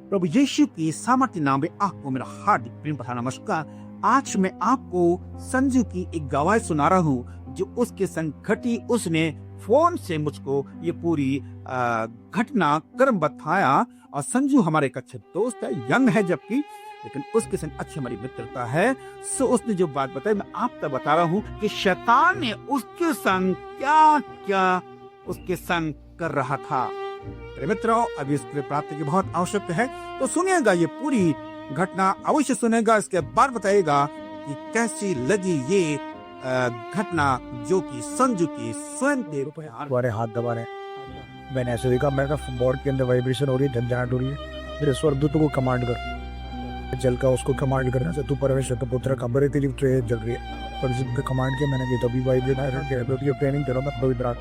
प्रभु यीशु की सामर्थ्य नाम में आपको मेरा हार्दिक प्रेम भरा नमस्कार। आज मैं आपको संजू की एक गवाही सुना रहा हूँ जो उसके संग घटी। उसने फोन से मुझको ये पूरी घटना क्रम बताया। और संजू हमारे एक अच्छे दोस्त है, यंग है जबकि, लेकिन उसके संग अच्छी हमारी मित्रता है। सो उसने जो बात बताई मैं आप तक बता रहा हूँ कि शैतान ने उसके संग क्या क्या उसके संग कर रहा था। मेरे मित्रों, अभी इसके प्रार्थना की बहुत आवश्यकता है, तो सुनिएगा ये पूरी घटना, अवश्य सुनेगा। इसके बाद बताइएगा कि कैसी लगी ये घटना जो कि संजू की स्वयं के हमारे हाथ दबा रहे हैं। मैंने ऐसे देखा, मैं कहा बोर्ड के अंदर वाइब्रेशन हो रही है, झंझनाहट हो रही है। मेरे स्वर्गदूतों को कमांड कर, जल का उसको कमांड करना से तू परमेश्वर का पुत्र का बड़े तेरी ट्रेन जल रही है। पर जिसको कमांड किया मैंने, तभी वाइब्रेशन ट्रेनिंग कर रहा था पवित्र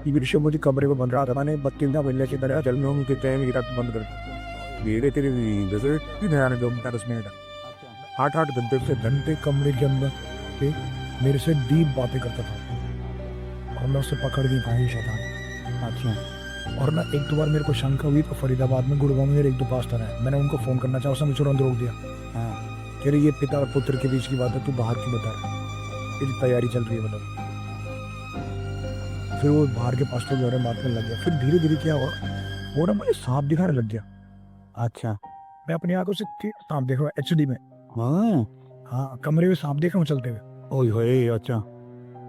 विषय मुझे कमरे में बंद रहा था। मैंने 32 महीने की तरह जल में उनके ट्रेन गिरा बंद कर मेरे तेरे मिनट 8-8 घंटे से घंटे कमरे के अंदर मेरे से डीप बातें करता था और मैं उसे पकड़ नहीं पाई शैतान। अच्छा। और ना एक दो बार मेरे को शंका हुई तो फरीदाबाद में गुड़गांव में मेरे एक दो पास्टर है, मैंने उनको फोन करना चाहा, उसने मुझे तुरंत रोक दिया। कह रही ये पिता और पुत्र के बीच की बात है, तू बाहर क्यों बता रहा है, तेरी तैयारी चल रही है मतलब। फिर वो बाहर के पास्टर के बारे में बात करने लग गया। फिर धीरे धीरे क्या हुआ, वो ना मुझे सांप दिखाने लग गया। अच्छा। मैं अपनी आंखों से सांप देख रहा हूँ HD में। हाँ, कमरे में सांप देख रहा हूँ चलते हुए। ओए अच्छा।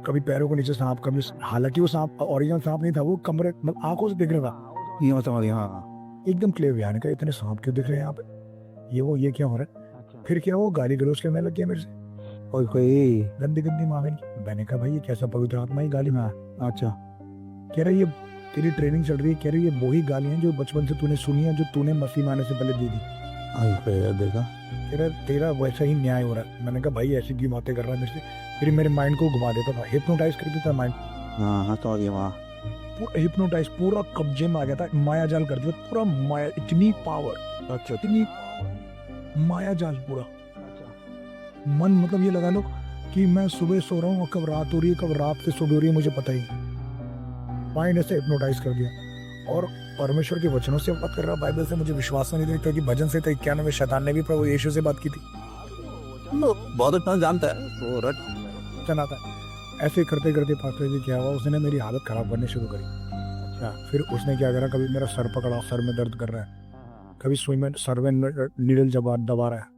कभी पैरों के नीचे सांप, कभी, हालांकि वो सांप ओरिजिनल सांप नहीं था, वो कमरे मतलब आंखों से दिख रहा था। ये समझ हाँ एकदम क्लियर। यानी का इतने सांप क्यों दिख रहे हैं यहाँ पे, ये क्या हो रहा है। अच्छा। फिर क्या, वो गाली गलौज करने लग गया मेरे से, कोई गंदी गंदी मांगे। मैंने कहा भाई ये कैसा पवित्र आत्मा ही गाली में। अच्छा। कह रहा ये तेरी ट्रेनिंग चल रही है, कह रही ये वही गालियां जो बचपन से तूने सुनी है, जो तूने मसीह आने से पहले दी थी। देखा तेरा वैसा ही न्याय हो रहा है। मैंने कहा भाई ऐसी क्यों बातें कर रहा है मेरे से। फिर मेरे माइंड को घुमा देता था, हिप्नोटाइज कर देता माइंड। हाँ तो आगे वहाँ पूरा हिप्नोटाइज, पूरा कब्जे में आ गया था, माया जाल कर दिया पूरा। माया, इतनी पावर। अच्छा। इतनी माया जाल पूरा। मन मतलब ये लगा लो कि मैं सुबह सो रहा हूँ, कब रात हो रही है, कब रात से सुबह हो रही है मुझे पता ही। माइंड ऐसे हिप्नोटाइज कर दिया। और परमेश्वर के वचनों से बात कर रहा, बाइबल से मुझे विश्वास नहीं था, क्योंकि भजन से 91 शैतान ने भी प्रभु यीशु से बात की थी। बहुत अच्छा जानता है, चला था। ऐसे करते करते पास्टर जी क्या हुआ, उसने मेरी हालत खराब करनी शुरू करी। अच्छा। फिर उसने क्या करा, कभी मेरा सर पकड़ा, सर में दर्द कर रहा है, कभी सुई में सर में नीडल दबा रहा है।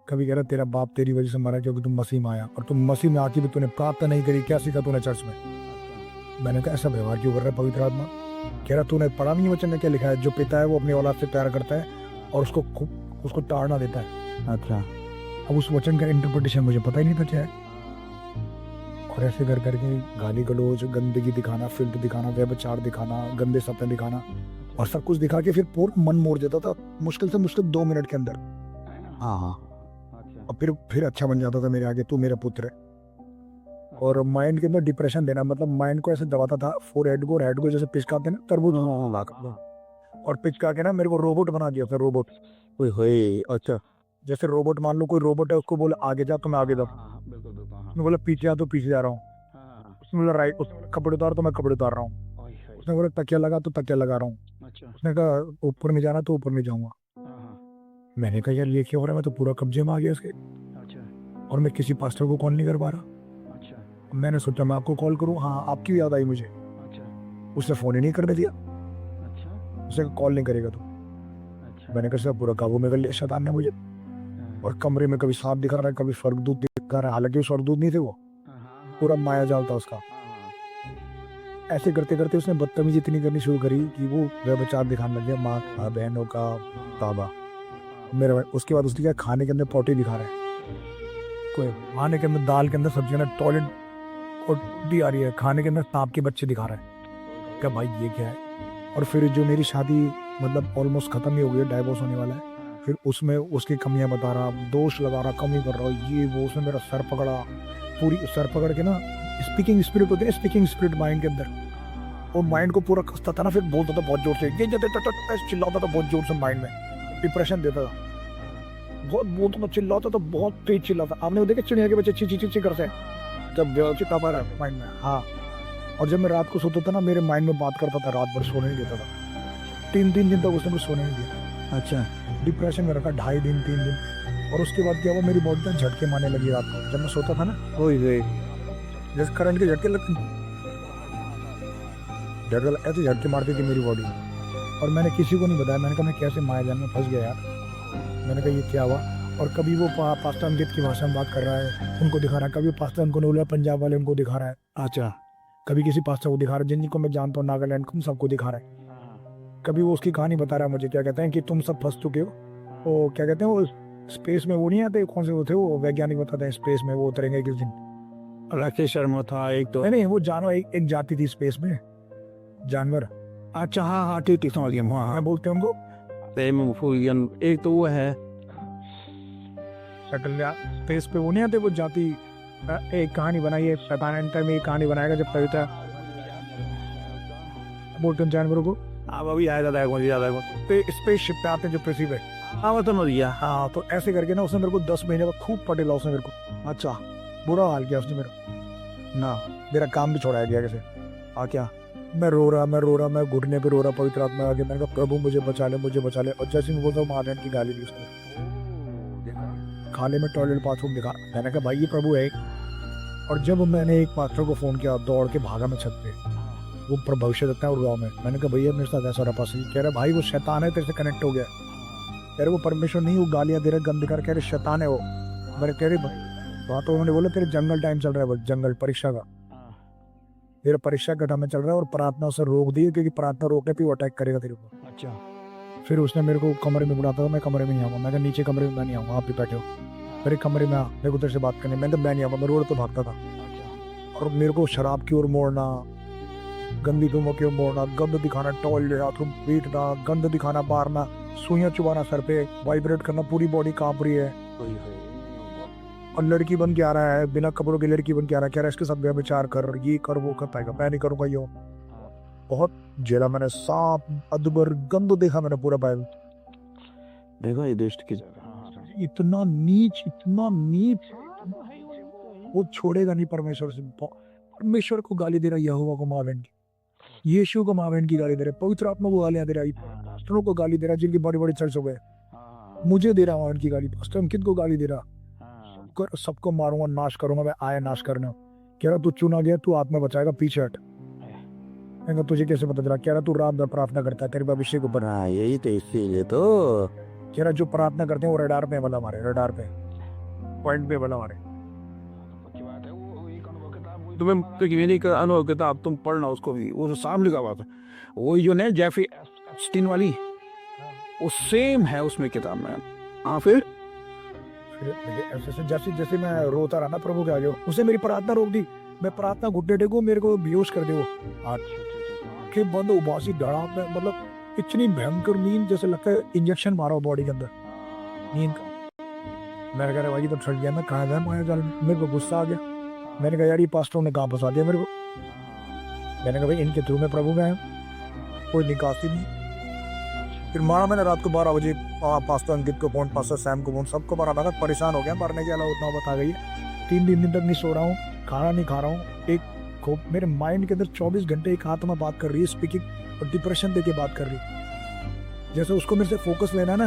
कभी कह रहा तेरा बाप तेरी वजह से मरा क्योंकि तुम मसीह में आया, और तुम मसीह में आके भी तूने प्रार्थना नहीं करी, क्या सीखा तूने चर्च में। मैंने कहा ऐसा व्यवहार क्यों कर रहा है पवित्र आत्मा। कह रहा तूने पढ़ा नहीं वचन में क्या लिखा है, जो पिता है वो अपनी औलाद से प्यार करता है और उसको ताड़ना देता है। अच्छा। अब उस वचन का इंटरप्रिटेशन मुझे पता ही नहीं था क्या है। और ऐसे कर करके गाली गलौज, गंदगी दिखाना, फिल्ट दिखाना, व्यभिचार दिखाना, गंदे सपने दिखाना, और सब कुछ दिखा के फिर पूरा मन मोड़ देता था मुश्किल से मुश्किल 2 मिनट के अंदर। हाँ। और फिर अच्छा बन जाता था मेरे आगे, तू मेरा पुत्र है। और माइंड के अंदर डिप्रेशन देना, मतलब माइंड को ऐसे दबाता था, फोरहेड को जैसे पिचकाते ना तरबूज, और पिचका के ना मेरे को रोबोट बना दिया था, रोबोट। अच्छा। जैसे रोबोट, मान लो कोई रोबोट है, उसको बोला आगे जा तो मैं आगे जाऊँ, उसने बोला पीछे आ तो पीछे जा रहा हूँ, उसने बोला राइट, कपड़े उतार तो मैं कपड़े उतार रहा हूँ, उसने बोला तकिया लगा तो तकिया लगा रहा हूँ, उसने कहा ऊपर नहीं जाना तो ऊपर नहीं जाऊंगा। मैंने कहा यार ये क्या हो रहा है, मैं तो पूरा कब्जे में आ गया इसके। और मैं किसी पास्टर को कॉल नहीं कर पा रहा। मैंने सोचा मैं आपको कॉल करूं, हाँ आपकी याद आई मुझे। उसने फोन ही नहीं करने दिया। उसने कॉल नहीं करेगा तो। मैंने कहा पूरा काबू में कर लिया शैतान ने मुझे। और कमरे में कभी सांप दिखा रहा है, कभी स्वर्गदूत दिखा रहा है, हालांकि वो स्वर्गदूत नहीं थे, वो पूरा माया जाल था उसका। ऐसे करते करते उसने बदतमीजी इतनी करनी शुरू करी कि वो व्यभिचार दिखाने लग गया, माँ का, बहनों का, ताबा मेरा। उसके बाद उसने क्या, खाने के अंदर पोटी दिखा रहा है, कोई खाने के अंदर दाल के अंदर सब्जी के अंदर टॉयलेट पोटी आ रही है, खाने के अंदर सांप के बच्चे दिखा रहा है। क्या भाई ये क्या है। और फिर जो मेरी शादी मतलब ऑलमोस्ट खत्म ही हो गई है, डाइवोर्स होने वाला है, फिर उसमें उसकी कमियां बता रहा, दोष लगा रहा, कमी कर रहा, ये वो। उसने मेरा सर पकड़ा, पूरी सर पकड़ के ना, स्पीकिंग स्पिरिट होते हैं, स्पीकिंग स्पिरिट माइंड के अंदर, और माइंड को पूरा कसता था ना, फिर बोलता था बहुत जोर से, ये चिल्लाता था बहुत जोर से, माइंड में डिप्रेशन देता था, बहुत बोलता था, चिल्लाता था, बहुत तेज चिल्लाता। आपने वो देखा चिड़िया के बच्चे ची ची ची ची करते हैं, तब चिल्ला पा रहा है माइंड में। हाँ। और जब मैं रात को सोता था ना, मेरे माइंड में बात करता था, रात भर सोने नहीं देता था। 3 दिन तक उसने मुझे सोने नहीं दिया। अच्छा। डिप्रेशन में रखा 2.5 दिन 3 दिन। और उसके बाद क्या हुआ, मेरी बॉडी ना झटके मारने लगी रात को जब मैं सोता था ना, ओए जैसे करंट के झटके लगते, ऐसे झटके मारती थी मेरी बॉडी। और मैंने किसी को नहीं बताया, मैंने कहा मैं कैसे मायाजाल में फंस गया यार। मैंने कहा ये क्या हुआ। और कभी वो पास्ता अंकित की भाषा में बात कर रहा है, उनको दिखा रहा है, कभी पास्ता उनको बोला पंजाब वाले उनको दिखा रहा है, अच्छा। कभी किसी पास्ता को दिखा रहा है जिनको मैं जानता हूँ नागालैंड को, सबको दिखा रहा है। कभी वो उसकी कहानी बता रहा है मुझे, क्या कहते हैं कि तुम सब फंस चुके हो। वो क्या कहते हैं, वो स्पेस में वो नहीं आते, कौन से वो थे, वो वैज्ञानिक बताते हैं स्पेस में वो उतरेंगे किस दिन। राकेश शर्मा था एक तो। नहीं वो जानवर एक जाति थी स्पेस में, जानवर। अच्छा हाँ हाँ ठीक ठीक समझ गया। हाँ मैं बोलते हैं उनको एक तो वो है स्पेस पे वो नहीं आते, वो जाति। एक कहानी बनाई है पैपानेंटा में, एक कहानी बनाएगा जब कविता बोलते हैं जानवरों को। अब अभी आया था कौन ज्यादा स्पेसशिप पे आते हैं जो पृथ्वी पे। हाँ वो तो नदिया। हाँ तो ऐसे करके ना उसने मेरे को 10 महीने बाद खूब पटेला उसने मेरे को। अच्छा। बुरा हाल किया उसने मेरा ना, मेरा काम भी छोड़ाया गया कैसे। क्या मैं रो रहा मैं घुटने पे रो रहा पवित्र आत्मा आगे। मैंने कहा प्रभु मुझे बचा ले मुझे बचा ले। और जैसे मैं बोलता हूँ महाराज की गाली दी उसने। खाने में टॉयलेट बाथरूम दिखा। मैंने कहा भाई ये प्रभु है। और जब मैंने एक पास्टर को फोन किया, दौड़ के भागा मैं छत पे, वो भविष्य देता है गाँव में। मैंने कहा भैया मेरे साथ ऐसा रहा पास। कह रहा भाई वो शैतान है, तेरे से कनेक्ट हो गया। कह रहे वो परमेश्वर नहीं, वो गालियाँ दे रहे गंद कर, कह रहे शैतान है वो। मैंने कह रहे वहाँ तो उन्होंने बोला तेरे जंगल टाइम चल रहा है, जंगल परीक्षा का, तेरा परीक्षा का टाइम चल रहा है और प्रार्थना उसे रोक दी क्योंकि प्रार्थना रोकने पे वो अटैक करेगा तेरे को। अच्छा। फिर उसने मेरे को कमरे में बुलाता था, मैं कमरे में नहीं आऊँगा। मैं कहा नीचे कमरे में मैं नहीं आऊँगा, आप भी बैठे हो मेरे कमरे में, मेरे को तेरे से बात करनी। मैं तो मैं नहीं आऊँगा, मैं रोड पे भागता था। और मेरे को शराब की ओर मोड़ना, गंदी फिल्मों की ओर मोड़ना, गंद दिखाना, टॉयलेट बाथरूम पीटना, गंद दिखाना, मारना, सुइयां चुबाना सर पे, वाइब्रेट करना, पूरी बॉडी कांप रही है। और लड़की बन के आ रहा है, बिना कपड़ों की लड़की बन के आ रहा है, कह रहा है इसके साथ विचार कर, ये कर वो कर पाएगा। मैं नहीं करूँगा यो। बहुत झेला मैंने, सांप अदबर गंद देखा मैंने पूरा बाइबल। देखो ये दुष्ट की इतना नीच वो छोड़ेगा नहीं परमेश्वर से। परमेश्वर को गाली दे रहा, यहोवा को मावेन की, यीशु को मावेन की गाली दे रहा, पवित्र आत्मा को गालियां दे रहा, पास्टरों को गाली दे रहा जिनकी बड़ी बड़ी चर्च हो गए। मुझे दे रहा मावेन की गाली, पास्टर अंकित को गाली दे रहा। सबको मारूंगा, नाश करूंगा, मैं आया नाश करने। कह रहा तू चुना गया, तू आत्मा बचाएगा, पीछे हट। मैं तुझे कैसे पता चला। कह रहा तू रात भर प्रार्थना करता है, तेरे अभिषेक को बना। यही तो इसीलिए तो कह रहा जो प्रार्थना करते हैं वो रडार पे वाला मारे, रडार पे पॉइंट पे वाला मारे। तुम्हें तो मेरी अनुभव किताब तुम पढ़ना उसको भी, वो सामने का बात है वही जो ने जेफरी एप्स्टीन वाली, वो सेम है उसमें किताब में। हाँ फिर ऐसे जैसे जैसे मैं रोता रहा ना प्रभु के आगे, उसे मेरी प्रार्थना रोक दी। मैं प्रार्थना घुटने टेको, मेरे को बेहोश कर दे वो। आंखें बंद, उबासी धड़ाम में, मतलब इतनी भयंकर नींद जैसे लगता है इंजेक्शन मारा हो बॉडी के अंदर नींद का। मैंने कहा भाई तो ठट गया, मैं कहाँ जाए मायाजाल में। मेरे को गुस्सा आ गया। मैंने कहा यार ये पास्टरों ने कहाँ फंसा दिया मेरे को। मैंने कहा भाई इनके थ्रू में प्रभु में कोई निकासी नहीं। फिर मारा मैंने रात को 12 बजे पास्टर अंकित को फोन, पास्टर सैम को फोन, सबको मारा। मैं परेशान हो गया, मरने की अलावा उतना बता गई है। 3 दिन तक नहीं सो रहा हूँ, खाना नहीं खा रहा हूँ। एक मेरे माइंड के अंदर 24 घंटे एक आत्मा बात कर रही है, स्पीकिंग और डिप्रेशन देके बात कर रही। जैसे उसको मेरे से फोकस लेना ना,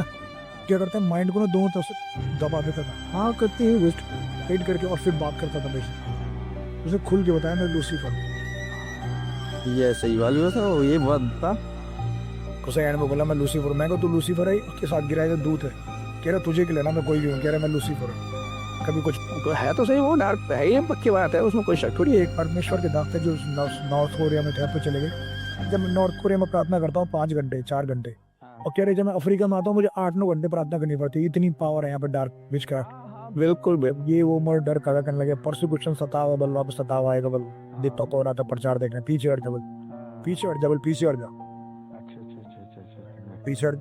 क्या करता है माइंड को ना दोनों तरफ से दबा देता था, हाँ करते हैं वेस्ट वेट करके, और फिर बात करता था। मेरे उसे खुल के बताया मैं लूसीफर, ये सही वाली था वो, ये बात था। उसे एंड में बोला मैं लूसीफर। मैं तो लूसीफर है, उसके साथ गिराया दूध है। कह रहा तुझे के लेना, मैं कोई भी हूँ। कह रहा मैं लूसीफर हूँ। कभी कुछ तो है तो सही, वो डार्क है, ये पक्की बात है, उसमें कोई शक थोड़ी है। एक परमेश्वर के दास थे जो नॉर्थ कोरिया में थे, पे चले गए। जब मैं नॉर्थ कोरिया में प्रार्थना करता हूँ 5 घंटे 4 घंटे, और कह रहे जब मैं अफ्रीका में आता हूँ मुझे 8-9 घंटे प्रार्थना करनी पड़ती है। इतनी पावर है यहाँ पे डार्क विचक्राफ्ट। बिल्कुल ये वो मोर डर करा करने लगे। परसिक्यूशन सतावा बल, वापस सतावा आएगा बल। दीपक को रहा था प्रचार देखने, पीछे हट जबल, पीछे हट जबल, पीछे हट जा, पीछे हट।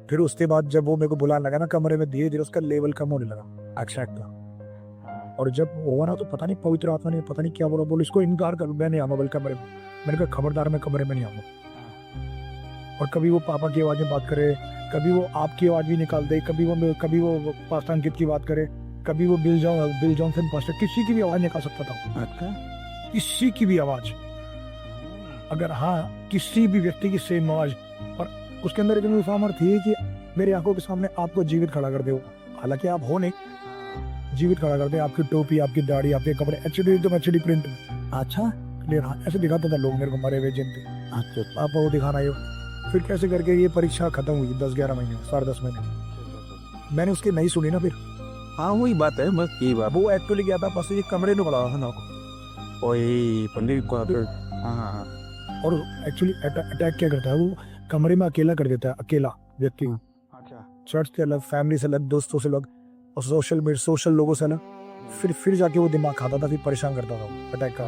फिर उसके बाद जब वो मेरे को बुलाने लगा ना कमरे में, धीरे धीरे उसका लेवल कम होने लगा एक्सेप्ट का। और जब हुआ ना तो पता नहीं पवित्र आत्मा ने पता नहीं क्या बोला, बोल इसको इनकार कर, मैं नहीं आऊंगा बल कमरे में। मैंने कहा खबरदार मैं कमरे में नहीं आऊंगा। और कभी वो पापा की आवाज में बात करे, कभी वो आपकी आवाज भी निकाल दे, कभी वो पास्टर अंकित की बात करे, कभी वो बिल जॉनसन पास्टर, किसी की भी आवाज निकाल सकता था। अच्छा, किसी की भी आवाज, अगर हाँ किसी भी व्यक्ति की सेम आवाज। और उसके अंदर इतनी सामर्थ्य थी कि मेरी आंखों के सामने आपको जीवित खड़ा कर दे वो। हालांकि आप हो नहीं, जीवित खड़ा कर दे, आपकी टोपी, आपकी दाढ़ी, आपके कपड़े एचडी, एकदम एचडी प्रिंट में। अच्छा क्लियर, हाँ ऐसे दिखाता था लोग मेरे को मरे हुए जिन पे। अच्छा आप वो दिखाना ये। फिर कैसे करके ये परीक्षा खत्म हुई 10-11 महीने, 10.5 महीने। मैंने उसकी नहीं सुनी ना फिर। हाँ वही बात है, मैं यही बात। वो एक्चुअली गया था बस ये कमरे में पड़ा था ना वही पंडित को हाँ। और एक्चुअली अटैक क्या करता है वो, कमरे में अकेला कर देता है, अकेला व्यक्ति। अच्छा चर्च से अलग, फैमिली से अलग, दोस्तों से अलग और सोशल लोगों से अलग। फिर जाके वो दिमाग खाता था, फिर परेशान करता था अटैक का।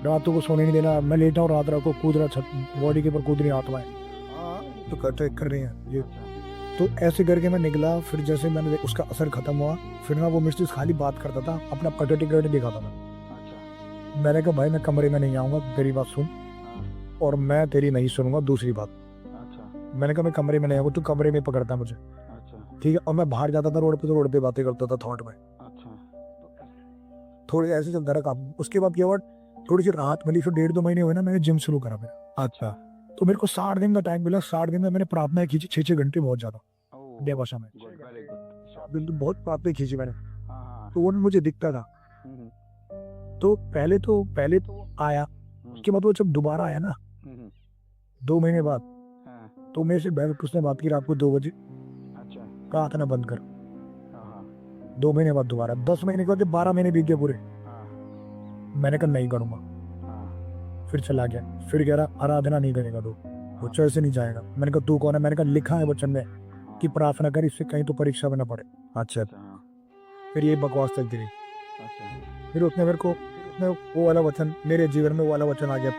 रातों को सोने नहीं देना, मैं लेटा हूँ रात को कूद रहा, छत बॉडी के ऊपर कूद रही आत्माएं तो अटैक कर रही हैं ये। तो ऐसे करके मैं निकला। फिर जैसे मैंने उसका असर खत्म हुआ, फिर ना वो मुझसे खाली बात करता था, अपना पटेटी करके दिखाता था। मैंने कहा भाई मैं कमरे में नहीं आऊंगा, तेरी बात सुन और मैं तेरी नहीं सुनूंगा दूसरी बात। मैंने कहा मैं कमरे में नहीं आऊंगा, तू कमरे में पकड़ता मुझे, ठीक है। और मैं बाहर जाता था रोड पे बातें करता था थॉट में। थोड़ी ऐसे चलता रहा काम। उसके बाद क्या हुआ, थोड़ी सी राहत मिली। फिर 1.5-2 महीने हुए ना, मैंने जिम शुरू करा मेरा। अच्छा तो मेरे को 60 दिन का टाइम मिला। 60 दिन में मैंने प्रार्थनाएं खींची 6-6 घंटे, बहुत ज्यादा देवभाषा में, बिल्कुल बहुत प्रार्थनाएं खींची मैंने। तो वो मुझे दिखता था। तो पहले तो आया, उसके बाद वो जब दोबारा आया ना 2 महीने बाद, तो मेरे से उसने बात की रात को 2 बजे, कहा था ना बंद कर। 2 महीने बाद दोबारा, 10 महीने के बाद 12 महीने बीत गए पूरे। मैंने कहा नहीं करूंगा। फिर चला गया। फिर कह रहा आराधना नहीं करेगा तू, वो चर्च से नहीं जाएगा। मैंने कहा तू कौन है? मैंने कहा लिखा है वचन में कि प्रार्थना कर, इससे कहीं तो परीक्षा में ना पड़े। अच्छा फिर ये बकवास चलती रही। फिर उसने मेरे को वो वाला वचन, मेरे जीवन में वो वाला वचन आ गया,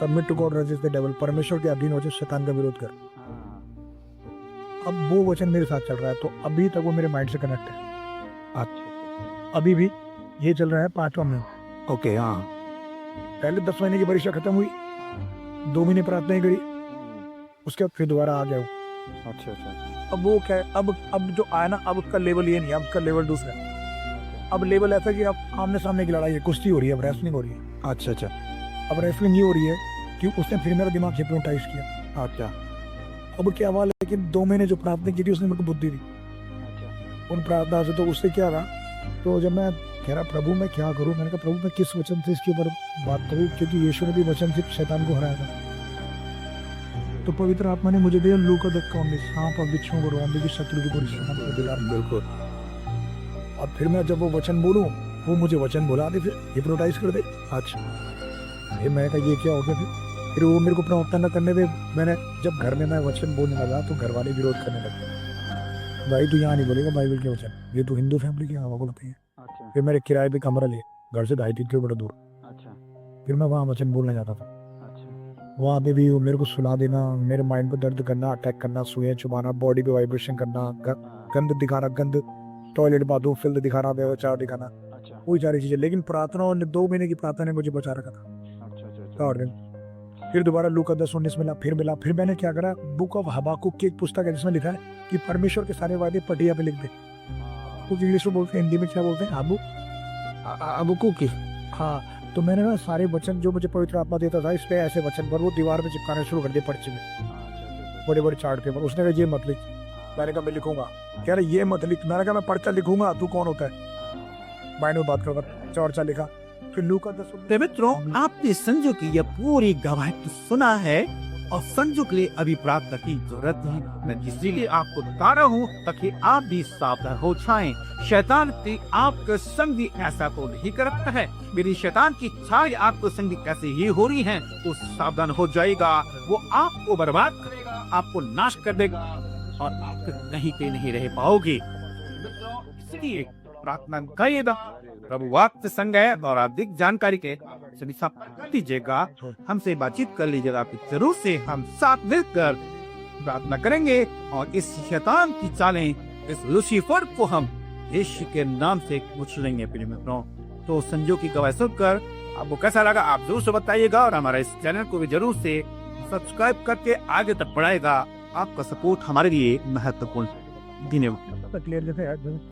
submit to God, resist the devil, परमेश्वर के अधीन हो जाए, शैतान का विरोध कर। अब वो वचन मेरे साथ चल रहा है, तो अभी तक वो मेरे माइंड से कनेक्ट है। अच्छा अभी भी ये चल रहा है 5वां महीना। ओके हाँ। पहले 10 महीने की परीक्षा खत्म हुई, 2 महीने प्रार्थना करी, उसके बाद फिर दोबारा आ गया वो। अच्छा अब वो क्या है, अब जो आया ना, अब उसका लेवल ये नहीं है, अब उसका लेवल दूसरा है। अब लेवल ऐसा कि अब आमने सामने की लड़ाई है, कुश्ती हो रही है, अब रेसलिंग हो रही है। अच्छा अब रेसलिंग ये हो रही है कि उसने फिर मेरा दिमाग हिप्नोटाइज किया। अच्छा अब क्या हुआ, लेकिन 2 महीने जो प्रार्थना की थी उसने मेरे को बुद्धि दी उन प्रार्थना से। तो उससे क्या रहा, तो जब मैं कह रहा प्रभु मैं क्या करूं, मैंने कहा प्रभु मैं किस वचन से इसके ऊपर बात करूं, क्योंकि यीशु ने भी वचन से शैतान को हराया था। तो पवित्र आत्मा ने मुझे दिया लूका 10:19, सांप और बिच्छुओं को रोने की शत्रु की परिश्रम। बिल्कुल। और फिर मैं जब वो वचन बोलूं, वो मुझे वचन बोला दे, फिर हिप्नोटाइज कर दे। अच्छा फिर मैंने कहा ये क्या हो गया। फिर वो मेरे को प्रवक्ता न करने दे। मैंने जब घर में मैं वचन बोलने लगा तो घर वाले विरोध करने लगे, भाई तू यहाँ नहीं बोलेगा बाइबल के वचन, ये तो हिंदू फैमिली की हवा बोलती है। फिर मेरे किराए पे कमरा लिए, घर से 2.5-3 किलोमीटर दूर। फिर मैं वहाँ वचन बोलने जाता था। वहाँ पे भी वो मेरे को सुला देना, मेरे माइंड पे दर्द करना, अटैक करना, सुइयां चुभाना, बॉडी पे वाइब्रेशन करना, गंद दिखाना, गंद टॉयलेट बाथरूम फिल्ड दिखाना, व्यवचार दिखाना, वही सारी चीजें। लेकिन प्रार्थना, 2 महीने की प्रार्थना ने मुझे बचा रखा था। और फिर दोबारा लूका 10:19 मिला, फिर मिला। फिर मैंने क्या करा, बुक ऑफ हबाकुक की एक पुस्तक है जिसमें लिखा है कि परमेश्वर के सारे वादे पटिया पे लिख दे। कुछ इंग्लिश में बोलते हैं, हिंदी में क्या बोलते हैं, हबाकुक की। हाँ तो मैंने ना सारे वचन जो मुझे पवित्र आत्मा देता था, इस पे ऐसे वचन पर वो दीवार में चिपकाने शुरू कर दिए, पर्चे में, बड़े बड़े चार्ट पेपर। उसने कहा ये मत लिख। मैंने कहा मैं लिखूंगा। कह रहा ये मत लिख। मैंने कहा मैं पर्चा लिखूंगा, तू कौन होता है? माइंड में बात कर, पर्चा लिखा। फिर लूका 10। मित्रों, आपने संजू की यह पूरी गवाही तो सुना है और संजू के लिए अभी प्रार्थना की जरूरत नहीं। मैं इसीलिए आपको बता रहा हूँ ताकि आप भी सावधान हो जाएं। शैतान की आपका संगी ऐसा तो नहीं करता है। मेरी शैतान की इच्छाएं आपको संगी कैसे ही हो रही हैं, तो सावधान हो जाएगा। वो आपको बर्बाद करेगा, आपको नाश कर देगा और आप कहीं पे नहीं रह पाओगे। इसलिए प्रार्थना करिएगा, प्रभु वाक्य संग है और अधिक जानकारी के दीजिएगा, हमसे बातचीत कर लीजिएगा। आप जरूर से हम साथ मिलकर प्रार्थना करेंगे और इस शैतान की चालें, इस लूसीफर को हम यीशु के नाम से कुचल लेंगे। प्रिय मित्रों, तो संजू की गवाही सुनकर आपको कैसा लगा आप जरूर से बताइएगा और हमारे इस चैनल को भी जरूर से सब्सक्राइब करके आगे तक बढ़ाएगा। आपका सपोर्ट हमारे लिए महत्वपूर्ण। धन्यवाद।